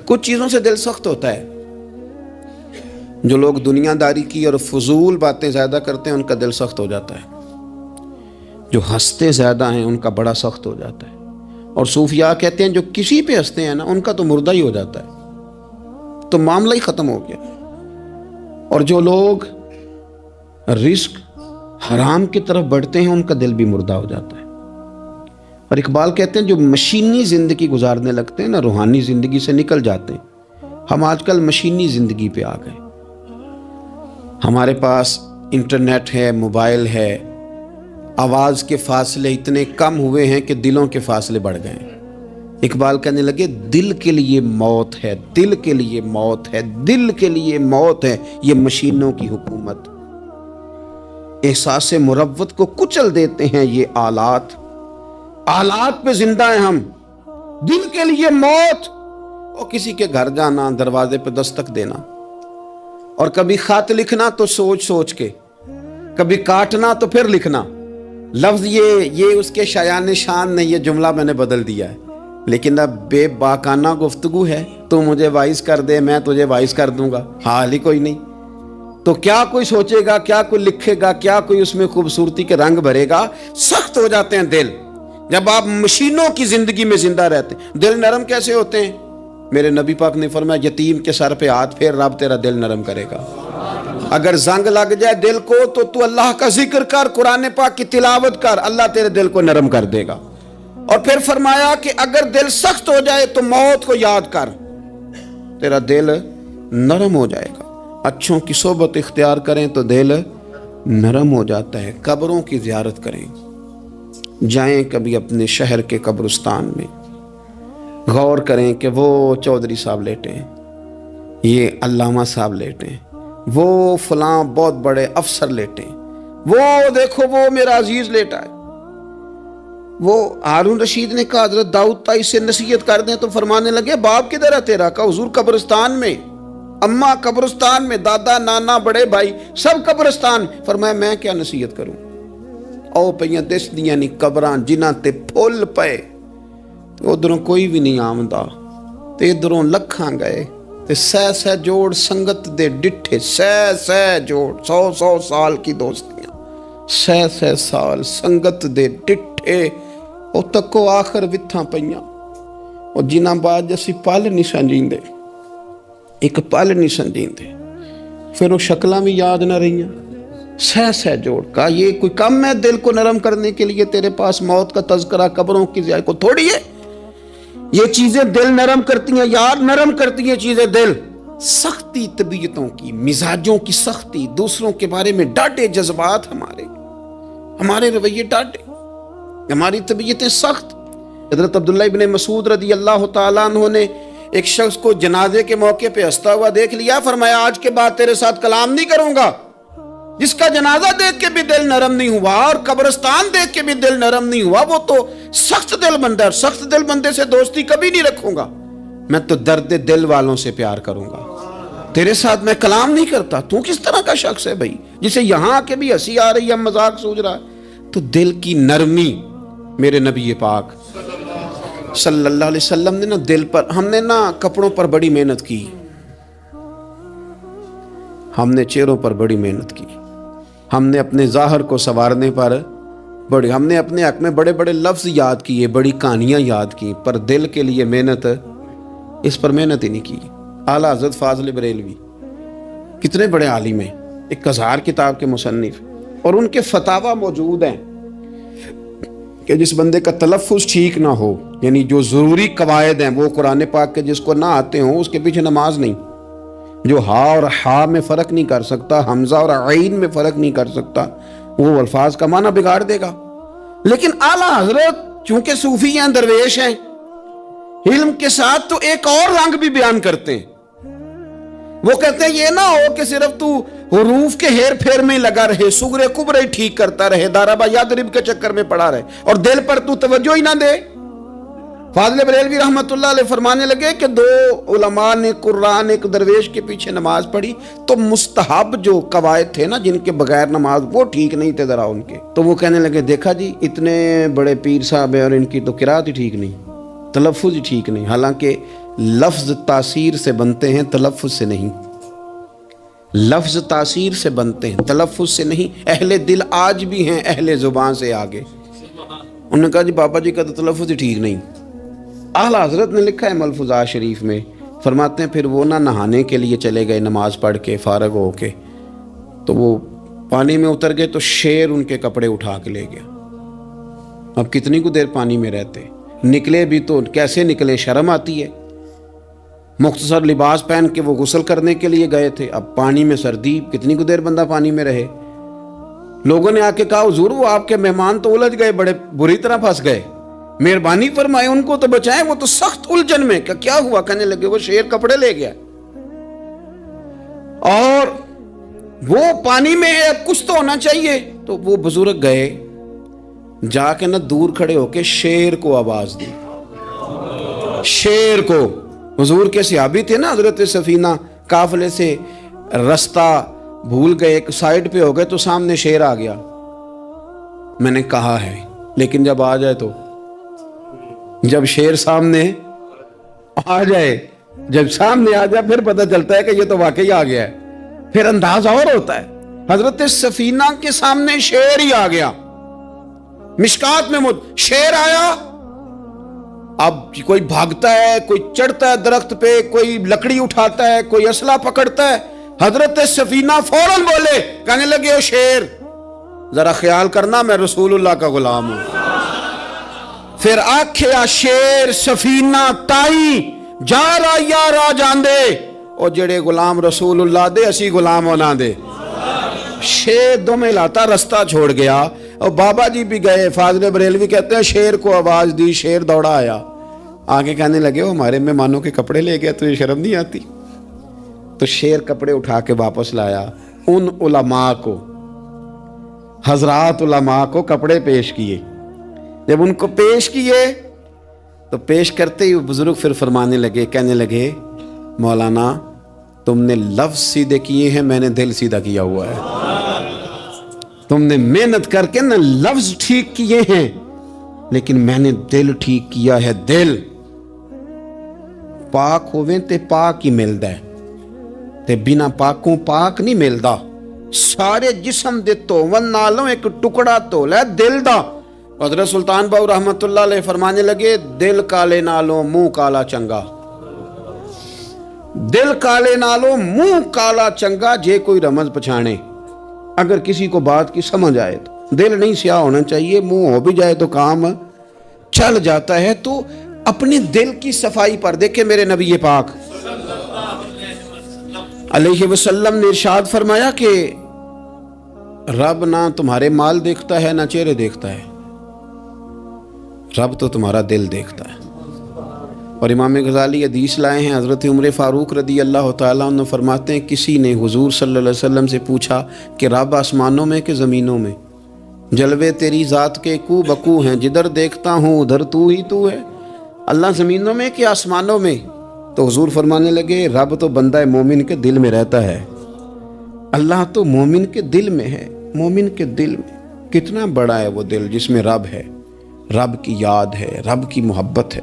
کچھ چیزوں سے دل سخت ہوتا ہے. جو لوگ دنیا داری کی اور فضول باتیں زیادہ کرتے ہیں ان کا دل سخت ہو جاتا ہے. جو ہنستے زیادہ ہیں ان کا بڑا سخت ہو جاتا ہے. اور صوفیاء کہتے ہیں جو کسی پہ ہنستے ہیں نا ان کا تو مردہ ہی ہو جاتا ہے, تو معاملہ ہی ختم ہو گیا. اور جو لوگ رزق حرام کی طرف بڑھتے ہیں ان کا دل بھی مردہ ہو جاتا ہے. اور اقبال کہتے ہیں جو مشینی زندگی گزارنے لگتے ہیں نا روحانی زندگی سے نکل جاتے ہیں. ہم آج کل مشینی زندگی پہ آ گئے. ہمارے پاس انٹرنیٹ ہے, موبائل ہے, آواز کے فاصلے اتنے کم ہوئے ہیں کہ دلوں کے فاصلے بڑھ گئے ہیں. اقبال کہنے لگے دل کے لیے موت ہے, دل کے لیے موت ہے, دل کے لیے موت ہے یہ مشینوں کی حکومت. احساس مروت کو کچل دیتے ہیں یہ آلات, آلات پہ زندہ ہیں ہم. دل کے لیے موت. اور کسی کے گھر جانا, دروازے پہ دستک دینا, اور کبھی خط لکھنا تو سوچ سوچ کے, کبھی کاٹنا تو پھر لکھنا. لفظ یہ اس کے شایان شان نہیں, یہ جملہ میں نے بدل دیا ہے. لیکن اب بے باکانہ گفتگو ہے, تو مجھے وائس کر دے میں تجھے وائس کر دوں گا, حال ہی کوئی نہیں. تو کیا کوئی سوچے گا, کیا کوئی لکھے گا, کیا کوئی اس میں خوبصورتی کے رنگ بھرے گا. سخت ہو جاتے ہیں دل جب آپ مشینوں کی زندگی میں زندہ رہتے ہیں. دل نرم کیسے ہوتے ہیں؟ میرے نبی پاک نے فرمایا یتیم کے سر پہ ہاتھ پھیر, رب تیرا دل نرم کرے گا. اگر زنگ لگ جائے دل کو تو اللہ کا ذکر کر, قرآن پاک کی تلاوت کر, اللہ تیرے دل کو نرم کر دے گا. اور پھر فرمایا کہ اگر دل سخت ہو جائے تو موت کو یاد کر, تیرا دل نرم ہو جائے گا. اچھوں کی صحبت اختیار کریں تو دل نرم ہو جاتا ہے. قبروں کی زیارت کریں, جائیں کبھی اپنے شہر کے قبرستان میں, غور کریں کہ وہ چودھری صاحب لیٹے ہیں, یہ علامہ صاحب لیٹے ہیں, وہ فلاں بہت بڑے افسر لیٹے ہیں, وہ دیکھو وہ میرا عزیز لیٹا ہے. وہ ہارون رشید نے کہا حضرت داؤد طائی سے نصیحت کر دیں, تو فرمانے لگے باپ کدھر ہے تیرا؟ کہا حضور قبرستان میں, اماں قبرستان میں, دادا نانا بڑے بھائی سب قبرستان. فرمایا میں کیا نصیحت کروں؟ او پئیاں دس دیاں نہیں قبراں جنہاں تے پھول پئے, ادھروں کوئی بھی نہیں آمدا, تے ادھروں لکھاں گئے, تے سہ جوڑ سنگت دے ڈٹھے, سہ جوڑ 100 سال کی دوستیاں, سہ سال سنگت دے ڈٹھے, او تکو آخر وتھاں پئیاں, اور جنہاں بعد اسی پل نہیں سنجیندے, ایک پل نہیں سنجیندے, پھر وہ شکلاں بھی یاد نہ رہیاں. سہ جوڑ کا یہ کوئی کم ہے دل کو نرم کرنے کے لیے؟ تیرے پاس موت کا تذکرہ, قبروں کی زیارت کو تھوڑی ہے. یہ چیزیں دل نرم کرتی ہیں یار, نرم کرتی ہیں چیزیں دل. سختی طبیعتوں کی, مزاجوں کی سختی, دوسروں کے بارے میں ڈاٹے جذبات, ہمارے رویے ڈاٹے, ہماری طبیعتیں سخت. حضرت عبداللہ ابن مسعود رضی اللہ تعالیٰ عنہ نے ایک شخص کو جنازے کے موقع پہ ہنستا ہوا دیکھ لیا, فرمایا آج کے بعد تیرے ساتھ کلام نہیں کروں گا. جس کا جنازہ دیکھ کے بھی دل نرم نہیں ہوا اور قبرستان دیکھ کے بھی دل نرم نہیں ہوا, وہ تو سخت دل بندہ ہے. سخت دل بندے سے دوستی کبھی نہیں رکھوں گا, میں تو درد دل والوں سے پیار کروں گا. تیرے ساتھ میں کلام نہیں کرتا. تو کس طرح کا شخص ہے بھائی جسے یہاں کے بھی ہنسی آ رہی ہے, مذاق سوچ رہا ہے؟ تو دل کی نرمی, میرے نبی پاک صلی اللہ علیہ وسلم نے نا دل پر, ہم نے نا کپڑوں پر بڑی محنت کی, ہم نے چہروں پر بڑی محنت کی, ہم نے اپنے ظاہر کو سنوارنے پر ہم نے اپنے حق میں بڑے بڑے لفظ یاد کیے, بڑی کہانیاں یاد کی, پر دل کے لیے محنت, اس پر محنت ہی نہیں کی. اعلیٰ حضرت فاضل بریلوی کتنے بڑے عالم ہیں, 1000 کتاب کے مصنف, اور ان کے فتاوی موجود ہیں کہ جس بندے کا تلفظ ٹھیک نہ ہو, یعنی جو ضروری قواعد ہیں وہ قرآن پاک کے جس کو نہ آتے ہوں اس کے پیچھے نماز نہیں. جو ہا اور ہا میں فرق نہیں کر سکتا, حمزہ اور عین میں فرق نہیں کر سکتا, وہ الفاظ کا معنی بگاڑ دے گا. لیکن اعلیٰ حضرت چونکہ صوفی ہیں, درویش ہیں, علم کے ساتھ تو ایک اور رنگ بھی بیان کرتے ہیں. وہ کہتے ہیں یہ نہ ہو کہ صرف تو حروف کے ہیر پھیر میں لگا رہے, صغرے کبرے ہی ٹھیک کرتا رہے, دارابا یادرب کے چکر میں پڑا رہے, اور دل پر تو توجہ ہی نہ دے. فاضل بریلوی رحمت اللہ علیہ فرمانے لگے کہ 2 علماء نے قرآن ایک درویش کے پیچھے نماز پڑھی, تو مستحب جو قواعد تھے نا جن کے بغیر نماز, وہ ٹھیک نہیں تھے ذرا ان کے. تو وہ کہنے لگے دیکھا جی اتنے بڑے پیر صاحب ہیں اور ان کی تو قرات ہی ٹھیک نہیں, تلفظ ہی ٹھیک نہیں. حالانکہ لفظ تاثیر سے بنتے ہیں تلفظ سے نہیں، لفظ تاثیر سے بنتے ہیں تلفظ سے نہیں۔ اہل دل آج بھی ہیں اہل زبان سے آگے۔ انہوں نے کہا جی بابا جی کا تو تلفظ ہی ٹھیک نہیں۔ اعلیٰ حضرت نے لکھا ہے ملفوظات شریف میں، فرماتے ہیں پھر وہ نہ نہانے کے لیے چلے گئے نماز پڑھ کے فارغ ہو کے، تو وہ پانی میں اتر گئے تو شیر ان کے کپڑے اٹھا کے لے گیا۔ اب کتنی کو دیر پانی میں رہتے، نکلے بھی تو کیسے نکلے، شرم آتی ہے۔ مختصر لباس پہن کے وہ غسل کرنے کے لیے گئے تھے، اب پانی میں سردی، کتنی کو دیر بندہ پانی میں رہے۔ لوگوں نے آ کے کہا حضور وہ آپ کے مہمان تو الجھ گئے، بڑے بری طرح پھنس گئے، مہربانی فرمائے ان کو تو بچائیں، وہ تو سخت الجھن میں۔ کیا ہوا؟ کہنے لگے وہ شیر کپڑے لے گیا اور وہ پانی میں ہے، اب کچھ تو ہونا چاہیے۔ تو وہ بزرگ گئے، جا کے نہ دور کھڑے ہو کے شیر کو آواز دی، شیر کو۔ حضور کے صحابی تھے نا حضرت سفینہ، قافلے سے رستہ بھول گئے، ایک سائیڈ پہ ہو گئے تو سامنے شیر آ گیا۔ میں نے کہا ہے لیکن جب آ جائے تو، جب شیر سامنے آ جائے، جب سامنے آ جائے پھر پتہ چلتا ہے کہ یہ تو واقعی آ گیا ہے، پھر انداز اور ہوتا ہے۔ حضرت سفینہ کے سامنے شیر ہی آ گیا، مشکات میں شیر آیا۔ اب کوئی بھاگتا ہے، کوئی چڑھتا ہے درخت پہ، کوئی لکڑی اٹھاتا ہے، کوئی اسلحہ پکڑتا ہے۔ حضرت سفینہ فوراً بولے، کہنے لگے او شیر ذرا خیال کرنا میں رسول اللہ کا غلام ہوں۔ پھر آکھیا شیر سفینہ تائی جا را یارا جاندے، او جڑے غلام رسول اللہ دے اسی غلام ہونا دے۔ شیر دو میں لاتا رستہ چھوڑ گیا، اور بابا جی بھی گئے، فاضل بریلوی کہتے ہیں شیر کو آواز دی، شیر دوڑا آیا، آگے کہنے لگے وہ ہمارے مہمانوں کے کپڑے لے گیا، تجھے شرم نہیں آتی؟ تو شیر کپڑے اٹھا کے واپس لایا۔ ان علماء کو، حضرات علماء کو کپڑے پیش کیے۔ جب ان کو پیش کیے تو پیش کرتے ہی بزرگ پھر فرمانے لگے، کہنے لگے مولانا تم نے لفظ سیدھے کیے ہیں، میں نے دل سیدھا کیا ہوا ہے۔ تم نے محنت کر کے نہ لفظ ٹھیک کیے ہیں، لیکن میں نے دل ٹھیک کیا ہے۔ دل پاک ہوئے تے پاک ہی ملدا ہے، تے بنا پاکوں پاک نہیں ملدا۔ سارے جسم دے توون نالوں ایک ٹکڑا تولا ہے دل دا۔ حضرت سلطان باؤ رحمت اللہ علیہ فرمانے لگے دل کالے نالوں منہ کالا چنگا، دل کالے نالوں منہ کالا چنگا، جے کوئی رمز پچھانے۔ اگر کسی کو بات کی سمجھ آئے تو دل نہیں سیاہ ہونا چاہیے، منہ ہو بھی جائے تو کام چل جاتا ہے۔ تو اپنے دل کی صفائی پر دیکھیں میرے نبی پاک علیہ وسلم نے ارشاد فرمایا کہ رب نہ تمہارے مال دیکھتا ہے نہ چہرے دیکھتا ہے، رب تو تمہارا دل دیکھتا ہے۔ اور امام غزالی حدیث لائے ہیں، حضرت عمر فاروق رضی اللہ تعالیٰ عنہ فرماتے ہیں کسی نے حضور صلی اللہ علیہ وسلم سے پوچھا کہ رب آسمانوں میں کہ زمینوں میں؟ جلوے تیری ذات کے کو بکو ہیں، جدھر دیکھتا ہوں ادھر تو ہی تو ہے۔ اللہ زمینوں میں کہ آسمانوں میں؟ تو حضور فرمانے لگے رب تو بندہ مومن کے دل میں رہتا ہے، اللہ تو مومن کے دل میں ہے۔ مومن کے دل میں کتنا بڑا ہے وہ دل جس میں رب ہے، رب کی یاد ہے، رب کی محبت ہے۔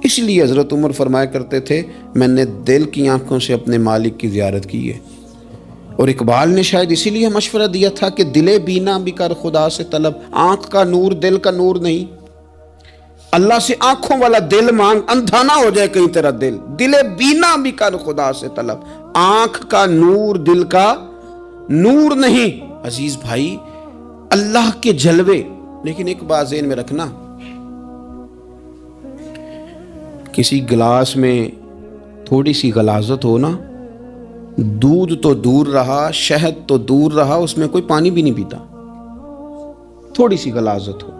اس لیے حضرت عمر فرمایا کرتے تھے میں نے دل کی آنکھوں سے اپنے مالک کی زیارت کی ہے۔ اور اقبال نے شاید اسی لیے مشورہ دیا تھا کہ دل بینا بھی کر خدا سے طلب، آنکھ کا نور دل کا نور نہیں، اللہ سے آنکھوں والا دل مانگ، اندھا نہ ہو جائے کہیں تیرا دل، دل بینا بھی کر خدا سے طلب، آنکھ کا نور دل کا نور نہیں۔ عزیز بھائی اللہ کے جلوے، لیکن ایک بات ذہن میں رکھنا، کسی گلاس میں تھوڑی سی غلاظت ہو نا، دودھ تو دور رہا، شہد تو دور رہا، اس میں کوئی پانی بھی نہیں پیتا، تھوڑی سی غلاظت ہو،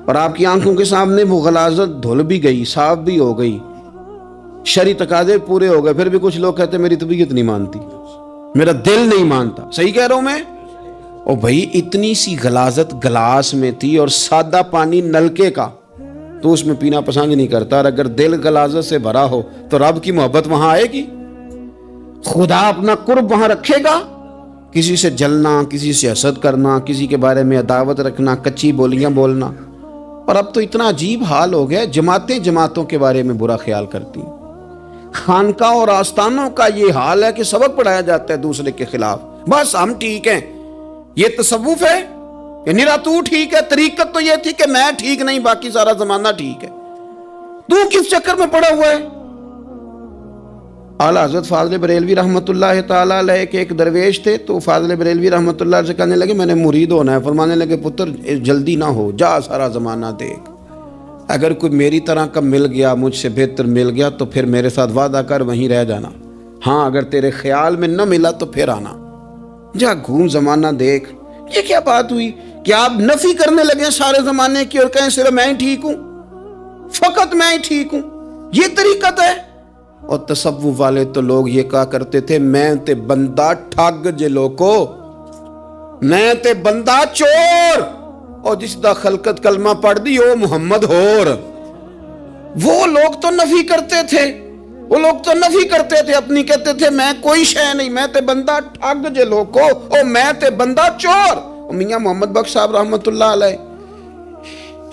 اور آپ کی آنکھوں کے سامنے وہ غلاظت دھل بھی گئی، صاف بھی ہو گئی، شرعی تقاضے پورے ہو گئے، پھر بھی کچھ لوگ کہتے ہیں میری طبیعت نہیں مانتی، میرا دل نہیں مانتا۔ صحیح کہہ رہا ہوں میں؟ او بھائی اتنی سی غلاظت گلاس میں تھی اور سادہ پانی نلکے کا، تو اس میں پینا پسند نہیں کرتا، اور اگر دل غلاظت سے بھرا ہو تو رب کی محبت وہاں آئے گی، خدا اپنا قرب وہاں رکھے گا۔ کسی سے جلنا، کسی سے حسد کرنا، کسی کے بارے میں عداوت رکھنا، کچی بولیاں بولنا، اور اب تو اتنا عجیب حال ہو گیا، جماعتیں جماعتوں کے بارے میں برا خیال کرتی ہیں۔ خانقاہ اور آستانوں کا یہ حال ہے کہ سبق پڑھایا جاتا ہے دوسرے کے خلاف، بس ہم ٹھیک ہیں۔ یہ تصوف ہے کہ نرا تو ٹھیک ہے؟ طریقت تو یہ تھی کہ میں ٹھیک نہیں، باقی سارا زمانہ ٹھیک ہے۔ تو کس چکر میں پڑا ہوا ہے؟ اعلیٰ حضرت فاضل بریلوی رحمۃ اللہ تعالیٰ علیہ کے ایک درویش تھے، تو فاضل بریلوی رحمۃ اللہ سے کہنے لگے میں نے مرید ہونا ہے۔ فرمانے لگے پتر جلدی نہ ہو، جا سارا زمانہ دیکھ، اگر کوئی میری طرح کا مل گیا، مجھ سے بہتر مل گیا تو پھر میرے ساتھ وعدہ کر وہیں رہ جانا، ہاں اگر تیرے خیال میں نہ ملا تو پھر آنا، جا گھوم زمانہ دیکھ۔ یہ کیا بات ہوئی کہ آپ نفی کرنے لگے سارے زمانے کی اور کہیں صرف میں ہی ٹھیک ہوں، فقط میں ہی ٹھیک ہوں؟ یہ طریقت ہے؟ اور تصوف والے تو لوگ یہ کہا کرتے تھے میں تے بندہ ٹھگ جے لوکو، میں تے بندہ چور، اور جس دا خلقت کلمہ پڑھ دی او محمد ہور۔ وہ لوگ تو نفی کرتے تھے، وہ لوگ تو نفی کرتے تھے اپنی، کہتے تھے میں کوئی شے نہیں، میں تے بندہ ٹھگ جے لوکو، اور میں تے بندہ چور۔ اور میاں محمد بخش صاحب رحمۃ اللہ علیہ،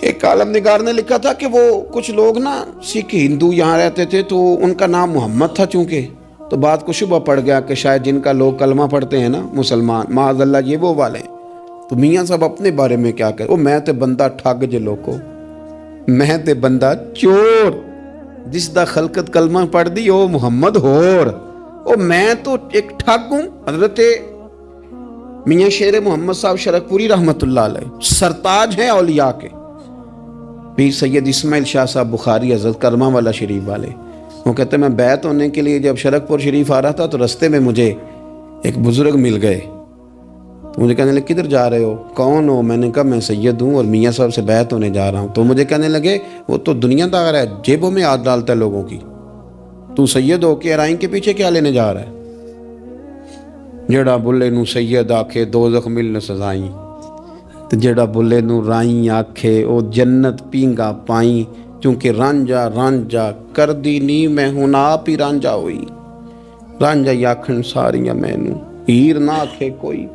ایک عالم نگار نے لکھا تھا کہ وہ کچھ لوگ نا سکھ ہندو یہاں رہتے تھے، تو ان کا نام محمد تھا چونکہ، تو بات کو شبہ پڑ گیا کہ شاید جن کا لوگ کلمہ پڑھتے ہیں نا مسلمان، معاذ اللہ یہ وہ والے ہیں۔ تو میاں صاحب اپنے بارے میں کیا کہے، او میں تے بندہ ٹھگ جے لوکو، میں تے بندہ چور، جس دا خلقت کلمہ پڑھ دی او محمد ہور، او میں تو ایک ٹھگ ہوں۔ حضرت میاں شیر محمد صاحب شرک پوری رحمۃ اللہ علیہ سرتاج ہیں اولیاء کے، پیر سید اسماعیل شاہ صاحب بخاری حضرت کرمہ والا شریف والے، وہ کہتے ہیں میں بیعت ہونے کے لیے جب شرک پور شریف آ رہا تھا تو رستے میں مجھے ایک بزرگ مل گئے، تو مجھے کہنے لگے کدھر جا رہے ہو، کون ہو؟ میں نے کہا میں سید ہوں اور میاں صاحب سے بیعت ہونے جا رہا ہوں۔ تو مجھے کہنے لگے وہ تو دنیا دار ہے، جیبوں میں ہاتھ ڈالتا ہے لوگوں کی، تو سید ہو کے ارائیں کے پیچھے کیا لینے جا رہا ہے؟ جڑا بلے نو سید آکھے دوزخ مل نہ سزائیں، تو جڑا بلے نو رائیں آکھے او جنت پینگا پائیں، چونکہ رانجا رانجا کر دی نی میں ہوں آپ ہی رانجا ہوئی، رانجا آکھن ساریاں میں نو ہیر نہ آکھے کوئی۔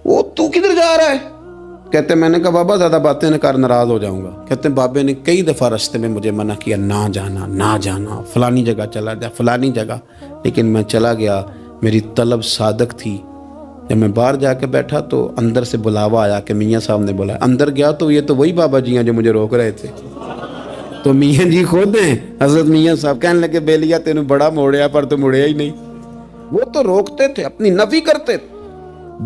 وہ تو کدھر جا رہا ہے؟ کہتے میں نے کہا بابا زیادہ باتیں نہ کر، ناراض ہو جاؤں گا۔ کہتے بابے نے کئی دفعہ رستے میں مجھے منع کیا، نہ جانا نہ جانا، فلانی جگہ چلا جا فلانی جگہ، لیکن میں چلا گیا، میری طلب صادق تھی۔ جب میں باہر جا کے بیٹھا تو اندر سے بلاوا آیا کہ میاں صاحب نے بلایا، اندر گیا تو یہ تو وہی بابا جی ہیں جو مجھے روک رہے تھے، تو میاں جی خود ہیں حضرت میاں صاحب۔ کہنے لگے بیلیا تینوں بڑا موڑیا پر تو مڑیا ہی نہیں۔ وہ تو روکتے تھے، اپنی نفی کرتے تھے،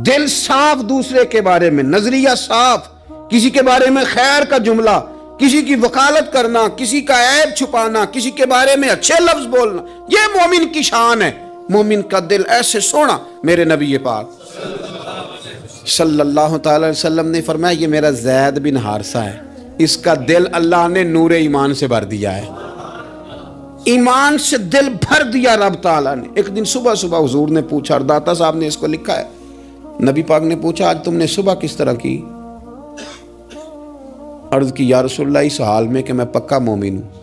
دل صاف دوسرے کے بارے میں، نظریہ صاف، کسی کے بارے میں خیر کا جملہ، کسی کی وکالت کرنا، کسی کا عیب چھپانا، کسی کے بارے میں اچھے لفظ بولنا، یہ مومن کی شان ہے۔ مومن کا دل ایسے سونا، میرے نبی پاک صلی اللہ تعالی وسلم نے فرمایا یہ میرا زید بن حارثہ ہے، اس کا دل اللہ نے نور ایمان سے بھر دیا ہے، ایمان سے دل بھر دیا رب تعالیٰ نے۔ ایک دن صبح صبح حضور نے پوچھا، اور داتا صاحب نے اس کو لکھا ہے، نبی پاک نے پوچھا آج تم نے صبح کس طرح کی؟ عرض کی یا رسول اللہ اس حال میں کہ میں پکا مومن ہوں۔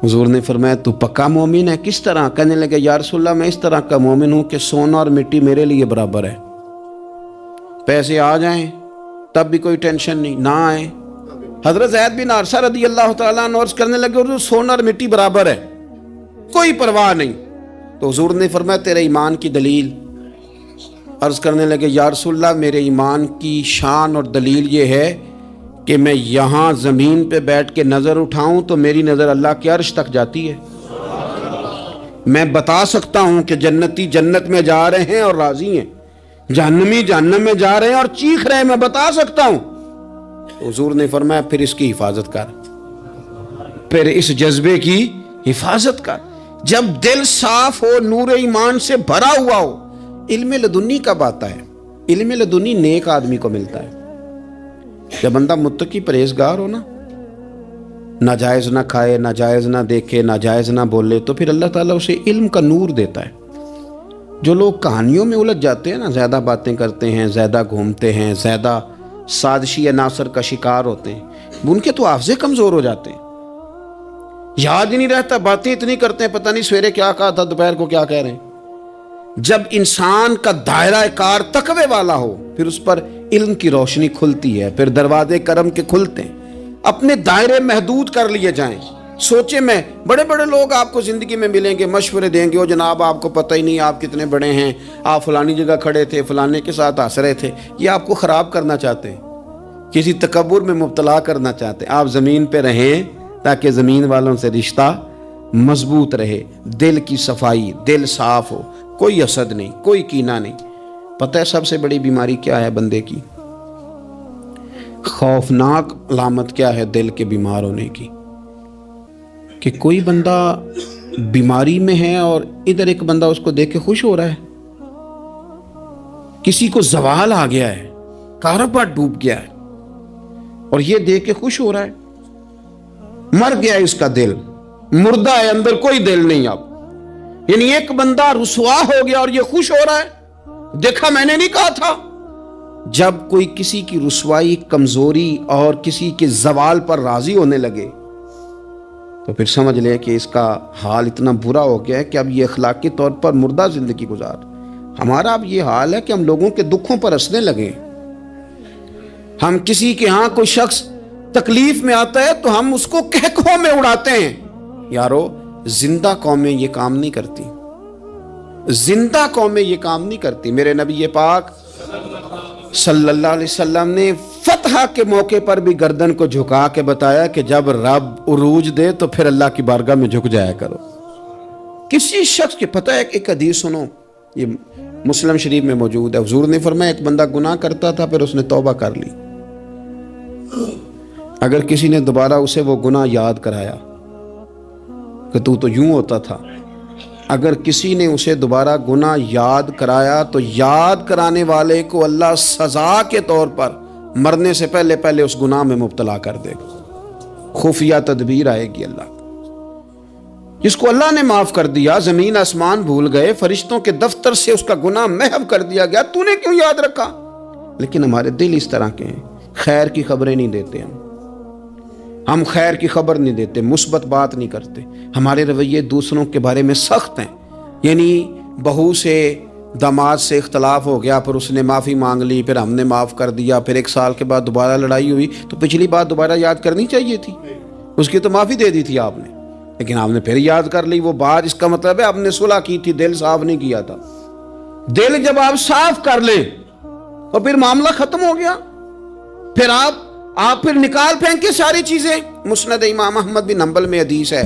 حضور نے فرمایا تو پکا مومن ہے، کس طرح؟ کہنے لگے یا رسول اللہ میں اس طرح کا مومن ہوں کہ سونا اور مٹی میرے لیے برابر ہے، پیسے آ جائیں تب بھی کوئی ٹینشن نہیں، نہ آئے۔ حضرت زید بن حارثہ رضی اللہ تعالیٰ عنہ عرض کرنے لگے حضور سونا اور مٹی برابر ہے، کوئی پرواہ نہیں۔ تو حضور نے فرمایا تیرے ایمان کی دلیل؟ عرض کرنے لگے یا رسول اللہ میرے ایمان کی شان اور دلیل یہ ہے کہ میں یہاں زمین پہ بیٹھ کے نظر اٹھاؤں تو میری نظر اللہ کے عرش تک جاتی ہے، میں بتا سکتا ہوں کہ جنتی جنت میں جا رہے ہیں اور راضی ہیں، جہنمی جہنم میں جا رہے ہیں اور چیخ رہے ہیں، میں بتا سکتا ہوں۔ حضور نے فرمایا پھر اس کی حفاظت کر، پھر اس جذبے کی حفاظت کر۔ جب دل صاف ہو، نور ایمان سے بھرا ہوا ہو، علم لدنی کب آتا ہے؟ علم لدنی نیک آدمی کو ملتا ہے جب بندہ متقی پرہیزگار ہو نا، ناجائز نہ کھائے، ناجائز نہ دیکھے، ناجائز نہ بولے، تو پھر اللہ تعالیٰ اسے علم کا نور دیتا ہے۔ جو لوگ کہانیوں میں الجھ جاتے ہیں نا، زیادہ باتیں کرتے ہیں، زیادہ گھومتے ہیں، زیادہ سازشی عناصر کا شکار ہوتے ہیں، ان کے تو حافظے کمزور ہو جاتے ہیں، یاد ہی نہیں رہتا، باتیں اتنی کرتے ہیں پتہ نہیں سویرے کیا کہا تھا، دوپہر کو کیا کہہ رہے ہیں۔ جب انسان کا دائرہ کار تقوی والا ہو پھر اس پر علم کی روشنی کھلتی ہے، پھر دروازے کرم کے کھلتے ہیں، اپنے دائرے محدود کر لیے جائیں، سوچے میں بڑے بڑے لوگ آپ کو زندگی میں ملیں گے، مشورے دیں گے، وہ جناب آپ کو پتہ ہی نہیں آپ کتنے بڑے ہیں، آپ فلانی جگہ کھڑے تھے، فلانے کے ساتھ ہنس رہے تھے. یہ آپ کو خراب کرنا چاہتے ہیں، کسی تکبر میں مبتلا کرنا چاہتے ہیں. آپ زمین پہ رہیں تاکہ زمین والوں سے رشتہ مضبوط رہے، دل کی صفائی، دل صاف ہو، کوئی حسد نہیں، کوئی کینہ نہیں. پتہ ہے سب سے بڑی بیماری کیا ہے بندے کی؟ خوفناک علامت کیا ہے دل کے بیمار ہونے کی؟ کہ کوئی بندہ بیماری میں ہے اور ادھر ایک بندہ اس کو دیکھ کے خوش ہو رہا ہے. کسی کو زوال آ گیا ہے، کاروبار ڈوب گیا ہے اور یہ دیکھ کے خوش ہو رہا ہے. مر گیا ہے اس کا دل، مردہ ہے، اندر کوئی دل نہیں. اب یعنی ایک بندہ رسوا ہو گیا اور یہ خوش ہو رہا ہے، دیکھا میں نے نہیں کہا تھا. جب کوئی کسی کی رسوائی، کمزوری اور کسی کے زوال پر راضی ہونے لگے تو پھر سمجھ لے کہ اس کا حال اتنا برا ہو گیا ہے کہ اب یہ اخلاقی طور پر مردہ زندگی گزار. ہمارا اب یہ حال ہے کہ ہم لوگوں کے دکھوں پر ہنسنے لگے. ہم کسی کے ہاں کوئی شخص تکلیف میں آتا ہے تو ہم اس کو کہکہوں میں اڑاتے ہیں. یارو زندہ قومیں یہ کام نہیں کرتی، زندہ قومیں یہ کام نہیں کرتی. میرے نبی پاک صلی اللہ علیہ وسلم نے فتح کے موقع پر بھی گردن کو جھکا کے بتایا کہ جب رب عروج دے تو پھر اللہ کی بارگاہ میں جھک جایا کرو. کسی شخص کے پتہ ہے ایک حدیث سنو، یہ مسلم شریف میں موجود ہے. حضور نے فرمایا ایک بندہ گناہ کرتا تھا، پھر اس نے توبہ کر لی. اگر کسی نے دوبارہ اسے وہ گناہ یاد کرایا کہ تو یوں ہوتا تھا، اگر کسی نے اسے دوبارہ گناہ یاد کرایا تو یاد کرانے والے کو اللہ سزا کے طور پر مرنے سے پہلے پہلے اس گناہ میں مبتلا کر دے گا. خفیہ تدبیر آئے گی اللہ. جس کو اللہ نے معاف کر دیا، زمین آسمان بھول گئے، فرشتوں کے دفتر سے اس کا گناہ محو کر دیا گیا، تو نے کیوں یاد رکھا؟ لیکن ہمارے دل اس طرح کے ہیں، خیر کی خبریں نہیں دیتے. ہم خیر کی خبر نہیں دیتے، مثبت بات نہیں کرتے. ہمارے رویے دوسروں کے بارے میں سخت ہیں. یعنی بہو سے داماد سے اختلاف ہو گیا، پھر اس نے معافی مانگ لی، پھر ہم نے معاف کر دیا، پھر 1 سال کے بعد دوبارہ لڑائی ہوئی تو پچھلی بات دوبارہ یاد کرنی چاہیے تھی. اس کی تو معافی دے دی تھی آپ نے، لیکن آپ نے پھر یاد کر لی وہ بات. اس کا مطلب ہے آپ نے صلح کی تھی، دل صاف نہیں کیا تھا. دل جب آپ صاف کر لیں اور پھر معاملہ ختم ہو گیا، پھر آپ پھر نکال پھینکے ساری چیزیں. مسند امام احمد بن حنبل میں حدیث ہے،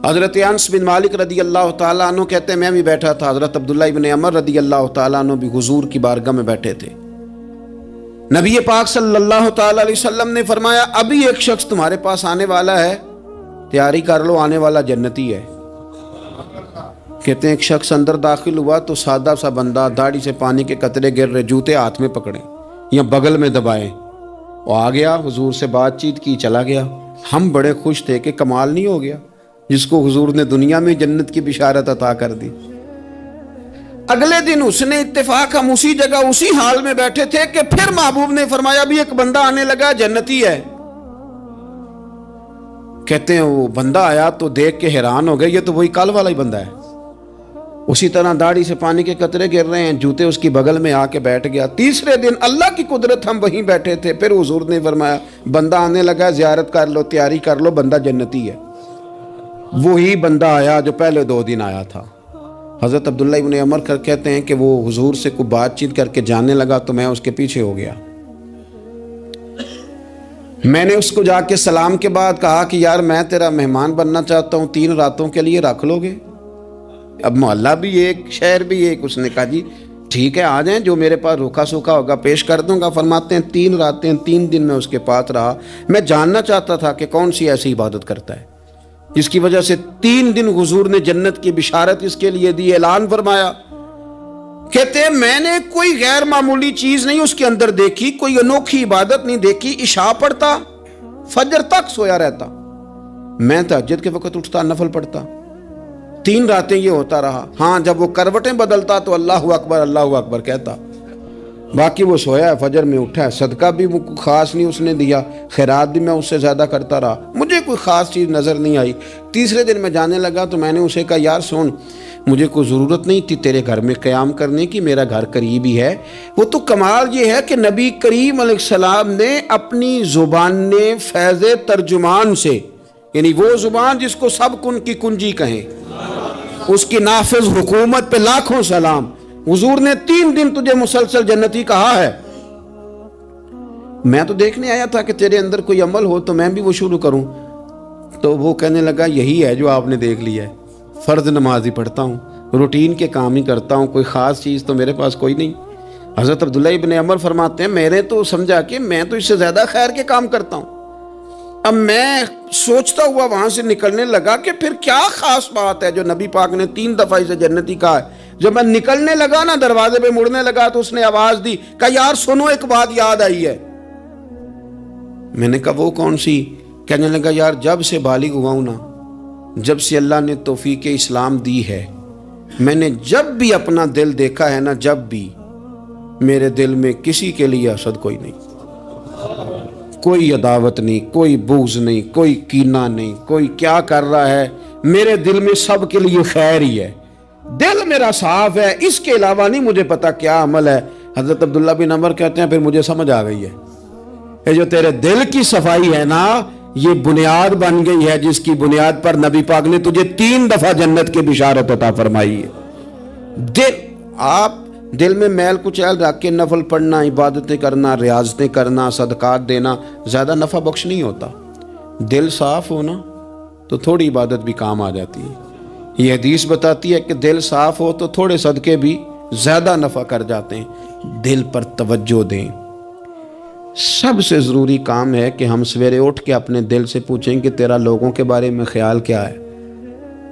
حضرت انس بن مالک رضی اللہ تعالیٰ عنہ کہتے ہیں میں بھی بیٹھا تھا، حضرت عبداللہ ابن عمر رضی اللہ تعالیٰ عنہ بھی حضور کی بارگاہ میں بیٹھے تھے. نبی پاک صلی اللہ تعالیٰ علیہ وسلم نے فرمایا ابھی ایک شخص تمہارے پاس آنے والا ہے، تیاری کر لو، آنے والا جنتی ہے. کہتے ہیں ایک شخص اندر داخل ہوا تو سادہ سا بندہ، داڑھی سے پانی کے قطرے گر رہے، جوتے ہاتھ میں پکڑے یا بغل میں دبائے، وہ آ گیا، حضور سے بات چیت کی، چلا گیا. ہم بڑے خوش تھے کہ کمال نہیں ہو گیا جس کو حضور نے دنیا میں جنت کی بشارت عطا کر دی. اگلے دن اس نے اتفاق، ہم اسی جگہ اسی حال میں بیٹھے تھے کہ پھر محبوب نے فرمایا ابھی ایک بندہ آنے لگا، جنتی ہے. کہتے ہیں وہ بندہ آیا تو دیکھ کے حیران ہو گئے، یہ تو وہی کل والا ہی بندہ ہے. اسی طرح داڑھی سے پانی کے قطرے گر رہے ہیں، جوتے اس کی بغل میں آ کے بیٹھ گیا. تیسرے دن اللہ کی قدرت ہم وہیں بیٹھے تھے، پھر حضور نے فرمایا بندہ آنے لگا، زیارت کر لو، تیاری کر لو، بندہ جنتی ہے. وہی بندہ آیا جو پہلے 2 دن آیا تھا. حضرت عبداللہ ابن عمر کہتے ہیں کہ وہ حضور سے کوئی بات چیت کر کے جانے لگا تو میں اس کے پیچھے ہو گیا. میں نے اس کو جا کے سلام کے بعد کہا کہ یار میں تیرا مہمان بننا چاہتا ہوں، 3 راتوں کے لیے رکھ لو گے؟ اب محلہ بھی ایک، شہر بھی ایک. اس نے کہا جی ٹھیک ہے آ جائیں، جو میرے پاس روکھا سوکھا ہوگا پیش کر دوں گا. فرماتے ہیں 3 راتیں 3 دن میں اس کے پاس رہا. میں جاننا چاہتا تھا کہ کون سی ایسی عبادت کرتا ہے جس کی وجہ سے 3 دن حضور نے جنت کی بشارت اس کے لیے دی، اعلان فرمایا. کہتے ہیں میں نے کوئی غیر معمولی چیز نہیں اس کے اندر دیکھی، کوئی انوکھی عبادت نہیں دیکھی. عشاء پڑھتا، فجر تک سویا رہتا، میں تہجد کے وقت اٹھتا، نفل پڑھتا. 3 راتیں یہ ہوتا رہا. ہاں جب وہ کروٹیں بدلتا تو اللہ اکبر کہتا، باقی وہ سویا ہے، فجر میں اٹھا ہے. صدقہ بھی خاص نہیں اس نے دیا، خیرات بھی میں اس سے زیادہ کرتا رہا، مجھے کوئی خاص چیز نظر نہیں آئی. تیسرے دن میں جانے لگا تو میں نے اسے کہا یار سن، مجھے کوئی ضرورت نہیں تھی تیرے گھر میں قیام کرنے کی، میرا گھر قریب ہی ہے۔ وہ تو کمال یہ ہے کہ نبی کریم علیہ السلام نے اپنی زبان فیض ترجمان سے، یعنی وہ زبان جس کو سب کن کی کنجی کہیں، اس کی نافذ حکومت پہ لاکھوں سلام، حضور نے 3 دن تجھے مسلسل جنتی کہا ہے۔ میں تو دیکھنے آیا تھا کہ تیرے اندر کوئی عمل ہو تو میں بھی وہ شروع کروں۔ تو وہ کہنے لگا یہی ہے جو آپ نے دیکھ لیا ہے، فرض نماز ہی پڑھتا ہوں، روٹین کے کام ہی کرتا ہوں، کوئی خاص چیز تو میرے پاس کوئی نہیں۔ حضرت عبداللہ ابن عمر فرماتے ہیں میرے تو سمجھا کہ میں تو اس سے زیادہ خیر کے کام کرتا ہوں۔ اب میں سوچتا ہوا وہاں سے نکلنے لگا کہ پھر کیا خاص بات ہے جو نبی پاک نے 3 دفعہ اسے جنتی کہا ہے۔ جب میں نکلنے لگا نا، دروازے پہ مڑنے لگا تو اس نے آواز دی، کہا یار سنو، ایک بات یاد آئی ہے۔ میں نے کہا وہ کون سی؟ کہنے لگا یار جب سے بالغ ہوا ہوں نا، جب سے اللہ نے توفیق اسلام دی ہے، میں نے جب بھی اپنا دل دیکھا ہے نا، جب بھی میرے دل میں کسی کے لیے حسد کوئی نہیں، کوئی عداوت نہیں، کوئی بغض نہیں، کوئی کینہ نہیں، کوئی کیا کر رہا ہے، میرے دل میں سب کے لیے خیر ہی ہے، دل میرا صاف ہے، اس کے علاوہ نہیں مجھے پتا کیا عمل ہے۔ حضرت عبداللہ بن عمر کہتے ہیں پھر مجھے سمجھ آ گئی ہے، یہ جو تیرے دل کی صفائی ہے نا، یہ بنیاد بن گئی ہے جس کی بنیاد پر نبی پاک نے تجھے 3 دفعہ جنت کی بشارت عطا فرمائی ہے۔ آپ دل میں میل کچیل رکھ کے نفل پڑھنا، عبادتیں کرنا، ریاضتیں کرنا، صدقات دینا زیادہ نفع بخش نہیں ہوتا۔ دل صاف ہونا تو تھوڑی عبادت بھی کام آ جاتی ہے۔ یہ حدیث بتاتی ہے کہ دل صاف ہو تو تھوڑے صدقے بھی زیادہ نفع کر جاتے ہیں۔ دل پر توجہ دیں۔ سب سے ضروری کام ہے کہ ہم سویرے اٹھ کے اپنے دل سے پوچھیں کہ تیرا لوگوں کے بارے میں خیال کیا ہے،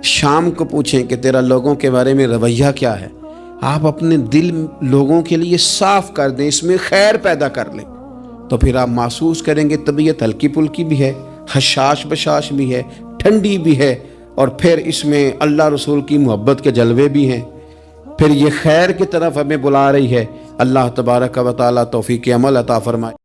شام کو پوچھیں کہ تیرا لوگوں کے بارے میں رویہ کیا ہے۔ آپ اپنے دل لوگوں کے لیے صاف کر دیں، اس میں خیر پیدا کر لیں، تو پھر آپ محسوس کریں گے طبیعت ہلکی پھلکی بھی ہے، حشاش بشاش بھی ہے، ٹھنڈی بھی ہے، اور پھر اس میں اللہ رسول کی محبت کے جلوے بھی ہیں۔ پھر یہ خیر کی طرف ہمیں بلا رہی ہے۔ اللہ تبارک و تعالیٰ توفیق عمل عطا فرمائے۔